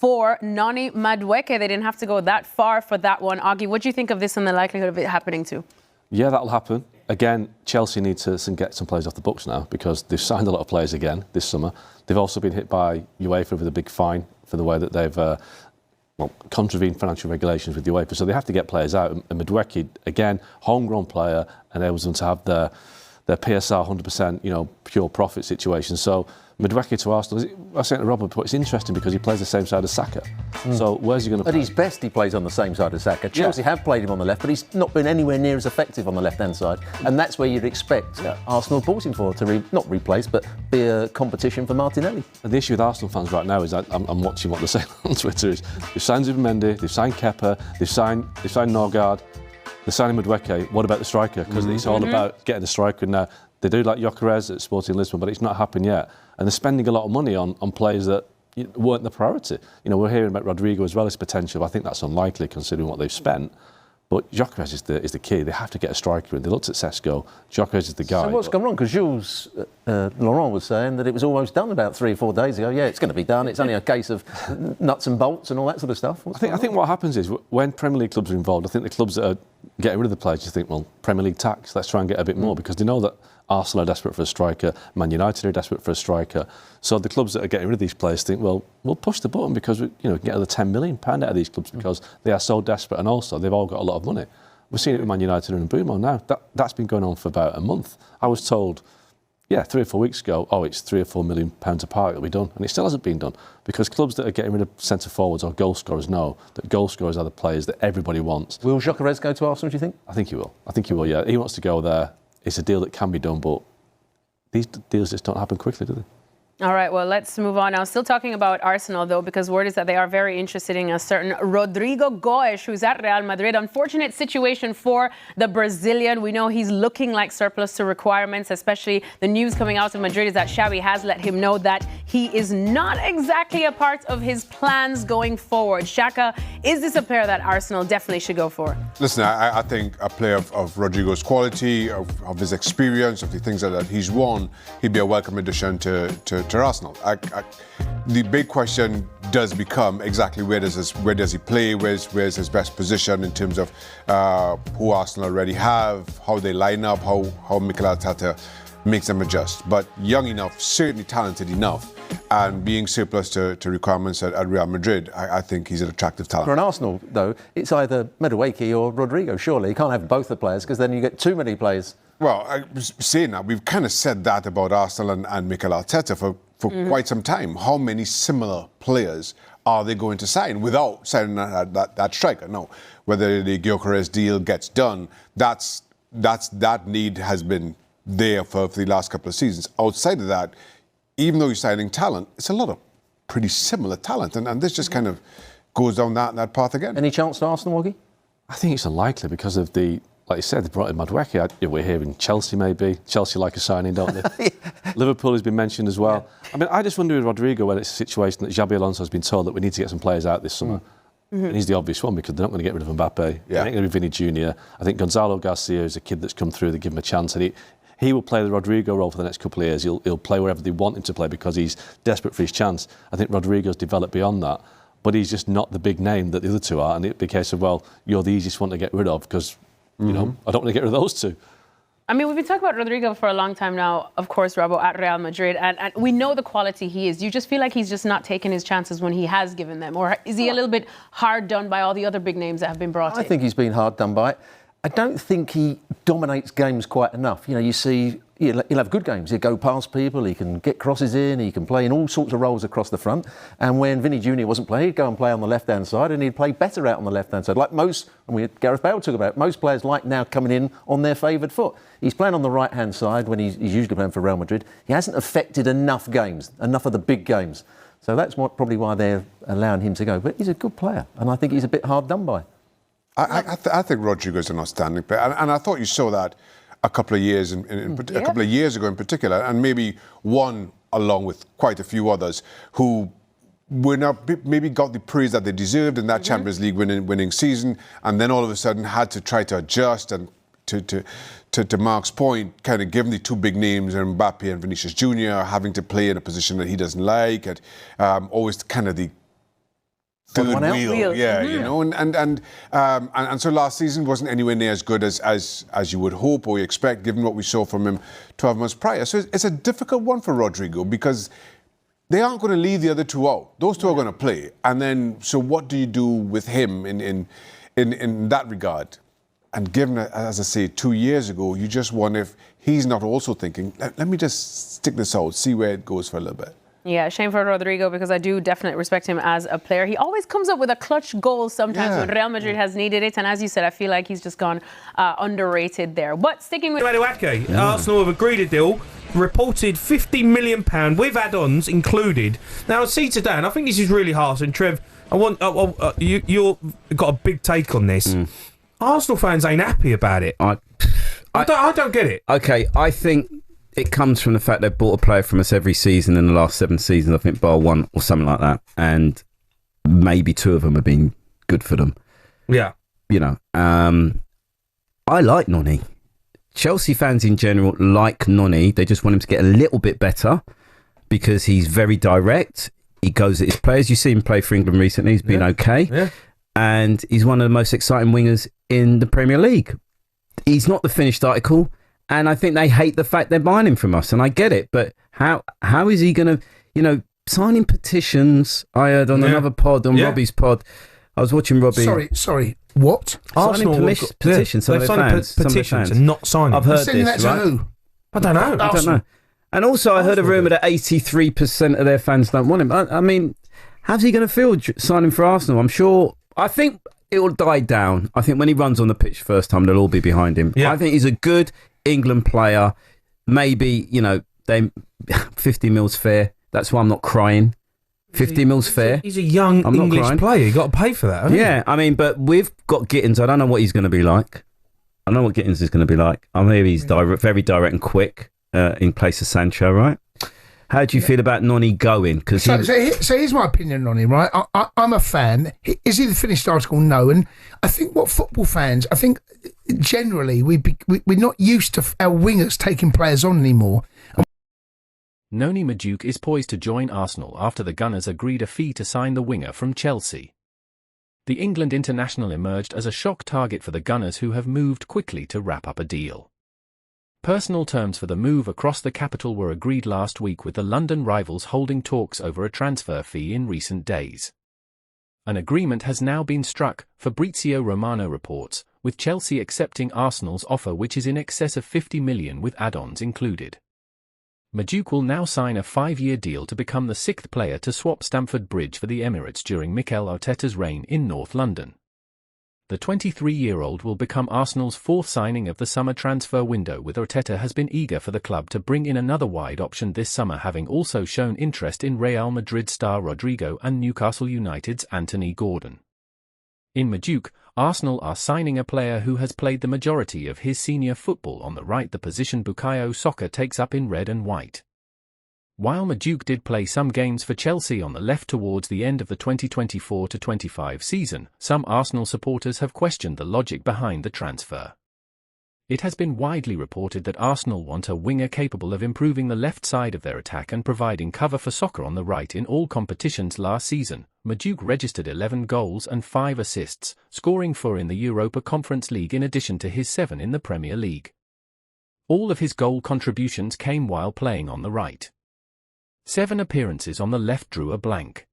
for Noni Madueke. They didn't have to go that far for that one. Augie, what do you think of this and the likelihood of it happening too? Yeah, that'll happen. Again, Chelsea need to get some players off the books now because they've signed a lot of players again this summer. They've also been hit by UEFA with a big fine for the way that they've contravened financial regulations with UEFA. So they have to get players out. And Madueke, again, homegrown player, enables them to have their PSR 100%, pure profit situation. So Madueke to Arsenal, I was saying to Robert, but it's interesting because he plays the same side as Saka. So where's he going to play? At his best, he plays on the same side as Saka. Chelsea have played him on the left, but he's not been anywhere near as effective on the left-hand side. And that's where you'd expect Arsenal bought him for, to not replace, but be a competition for Martinelli. And the issue with Arsenal fans right now is that I'm watching what they're saying on Twitter is they've signed Zubimendi, they've signed Kepa, they've signed Norgard, they're signing Madueke. What about the striker? Because it's all about getting the striker now. They do like Gyökeres at Sporting Lisbon, but it's not happened yet. And they're spending a lot of money on players that weren't the priority. We're hearing about Rodrigo as well as potential. I think that's unlikely considering what they've spent. But Gyökeres is the key. They have to get a striker in. They looked at Sesko. Gyökeres is the guy. So what's gone wrong? Because Jules Laurent was saying that it was almost done about 3 or 4 days ago. Yeah, it's going to be done. It's only a case of nuts and bolts and all that sort of stuff. I think what happens is when Premier League clubs are involved, I think the clubs that are getting rid of the players just think, well, Premier League tax, let's try and get a bit more because they know that Arsenal are desperate for a striker, Man United are desperate for a striker. So the clubs that are getting rid of these players think, well, we'll push the button because we can get another £10 million out of these clubs because they are so desperate and also they've all got a lot of money. We're seeing it with Man United and Mbumo now. That's been going on for about a month. I was told, 3 or 4 weeks ago, it's £3 or £4 million apart, it'll be done. And it still hasn't been done because clubs that are getting rid of centre forwards or goal scorers know that goal scorers are the players that everybody wants. Will Gyökeres go to Arsenal, do you think? I think he will. Yeah. He wants to go there. It's a deal that can be done, but these deals just don't happen quickly, do they? All right, well, let's move on now. Still talking about Arsenal, though, because word is that they are very interested in a certain Rodrigo Goes, who's at Real Madrid. Unfortunate situation for the Brazilian. We know he's looking like surplus to requirements, especially the news coming out of Madrid is that Xavi has let him know that he is not exactly a part of his plans going forward. Shaka, is this a player that Arsenal definitely should go for? Listen, I think a player of Rodrigo's quality, of his experience, of the things that he's won, he'd be a welcome addition to Arsenal. The big question does become exactly where does he play, where's his best position in terms of who Arsenal already have, how they line up, how Mikel Arteta makes them adjust. But young enough, certainly talented enough, and being surplus to requirements at Real Madrid, I think he's an attractive talent. For an Arsenal, though, it's either Madueke or Rodrigo, surely. You can't have both the players because then you get too many players. Well, saying that, we've kind of said that about Arsenal and Mikel Arteta for quite some time. How many similar players are they going to sign without signing that striker? No. Whether the Gyökeres deal gets done, that need has been there for the last couple of seasons. Outside of that, even though you're signing talent, it's a lot of pretty similar talent. And this just kind of goes down that path again. Any chance to Arsenal, Woggy? I think it's unlikely because of like you said, they brought in Madueke. We're hearing Chelsea maybe. Chelsea like a signing, don't they? Liverpool has been mentioned as well. Yeah. I mean, I just wonder with Rodrigo when it's a situation that Xabi Alonso has been told that we need to get some players out this summer. And he's the obvious one because they're not going to get rid of Mbappe. They're not going to be Vinny Jr. I think Gonzalo Garcia is a kid that's come through. They give him a chance. And he will play the Rodrigo role for the next couple of years. He'll play wherever they want him to play because he's desperate for his chance. I think Rodrigo's developed beyond that. But he's just not the big name that the other two are. And it'd be a case of, well, you're the easiest one to get rid of because I don't want to get rid of those two. I mean, we've been talking about Rodrigo for a long time now, of course, Robbo, at Real Madrid, and we know the quality he is. You just feel like he's just not taking his chances when he has given them, or is he a little bit hard done by all the other big names that have been brought in? I think he's been hard done by it. I don't think he dominates games quite enough. You see, he'll have good games. He'll go past people, he can get crosses in, he can play in all sorts of roles across the front. And when Vinny Jr. wasn't playing, he'd go and play on the left-hand side and he'd play better out on the left-hand side. Like most, and Gareth Bale talked about it, most players like now coming in on their favoured foot. He's playing on the right-hand side when he's usually playing for Real Madrid. He hasn't affected enough games, enough of the big games. So that's probably why they're allowing him to go. But he's a good player, and I think he's a bit hard done by. I think Rodrigo's an outstanding player, and I thought you saw that a couple of years a couple of years ago in particular, and maybe one along with quite a few others who were not maybe got the praise that they deserved in that Champions League winning season, and then all of a sudden had to try to adjust and to Mark's point, kind of given the two big names, Mbappe and Vinicius Jr., having to play in a position that he doesn't like, and always kind of the third one out. wheel. Yeah, you know, and so last season wasn't anywhere near as good as you would hope or you expect, given what we saw from him 12 months prior. So it's a difficult one for Rodrigo because they aren't going to leave the other two out. Those two are going to play, and then so what do you do with him in that regard? And given, as I say, 2 years ago, you just wonder if he's not also thinking, let me just stick this out, see where it goes for a little bit. Yeah, shame for Rodrigo because I do definitely respect him as a player. He always comes up with a clutch goal sometimes when Real Madrid has needed it. And as you said, I feel like he's just gone underrated there. But sticking with Madueke, Arsenal have agreed a deal, reported £50 million with add-ons included. Now, I see today, and I think this is really harsh, and Trev, I want you've got a big take on this. Arsenal fans ain't happy about it. I don't get it. Okay, I think it comes from the fact they've bought a player from us every season in the last 7 seasons, I think bar one or something like that, and maybe 2 of them have been good for them. Yeah. You know, I like Noni. Chelsea fans in general like Noni. They just want him to get a little bit better because he's very direct. He goes at his players. You see him play for England recently. He's been okay. Yeah. And he's one of the most exciting wingers in the Premier League. He's not the finished article. And I think they hate the fact they're buying him from us, and I get it. But how is he going to, signing petitions? I heard on another pod, on Robbie's pod. I was watching Robbie. Sorry. What? Signing petitions. Some of their fans. Petitions and not signing. I've heard this. Right? Who? I don't know. And also, I heard a rumour that 83% of their fans don't want him. I mean, how's he going to feel signing for Arsenal? I'm sure. I think it will die down. I think when he runs on the pitch first time, they'll all be behind him. Yeah. I think he's a good England player. Maybe, they 50 mils fair. That's why I'm not crying. 50 mils fair. He's a young English player. You got to pay for that, haven't you? Yeah, I mean, but we've got Gittins. I don't know what he's going to be like. I know what Gittins is going to be like. I mean, he's very direct and quick in place of Sancho, right? How do you feel about Noni going? So here's my opinion on him, right? I'm a fan. Is he the finished article? No. And I think what football fans, generally we're not used to our wingers taking players on anymore. Noni Madueke is poised to join Arsenal after the Gunners agreed a fee to sign the winger from Chelsea. The England international emerged as a shock target for the Gunners, who have moved quickly to wrap up a deal. Personal terms for the move across the capital were agreed last week, with the London rivals holding talks over a transfer fee in recent days. An agreement has now been struck, Fabrizio Romano reports, with Chelsea accepting Arsenal's offer, which is in excess of £50 million with add-ons included. Madueke will now sign a 5-year deal to become the 6th player to swap Stamford Bridge for the Emirates during Mikel Arteta's reign in North London. The 23-year-old will become Arsenal's 4th signing of the summer transfer window, with Arteta has been eager for the club to bring in another wide option this summer, having also shown interest in Real Madrid star Rodrigo and Newcastle United's Anthony Gordon. In Madueke, Arsenal are signing a player who has played the majority of his senior football on the right, the position Bukayo Saka takes up in red and white. While Madueke did play some games for Chelsea on the left towards the end of the 2024-25 season, some Arsenal supporters have questioned the logic behind the transfer. It has been widely reported that Arsenal want a winger capable of improving the left side of their attack and providing cover for Saka on the right. In all competitions last season, Madueke registered 11 goals and 5 assists, scoring 4 in the Europa Conference League in addition to his 7 in the Premier League. All of his goal contributions came while playing on the right. 7 appearances on the left drew a blank.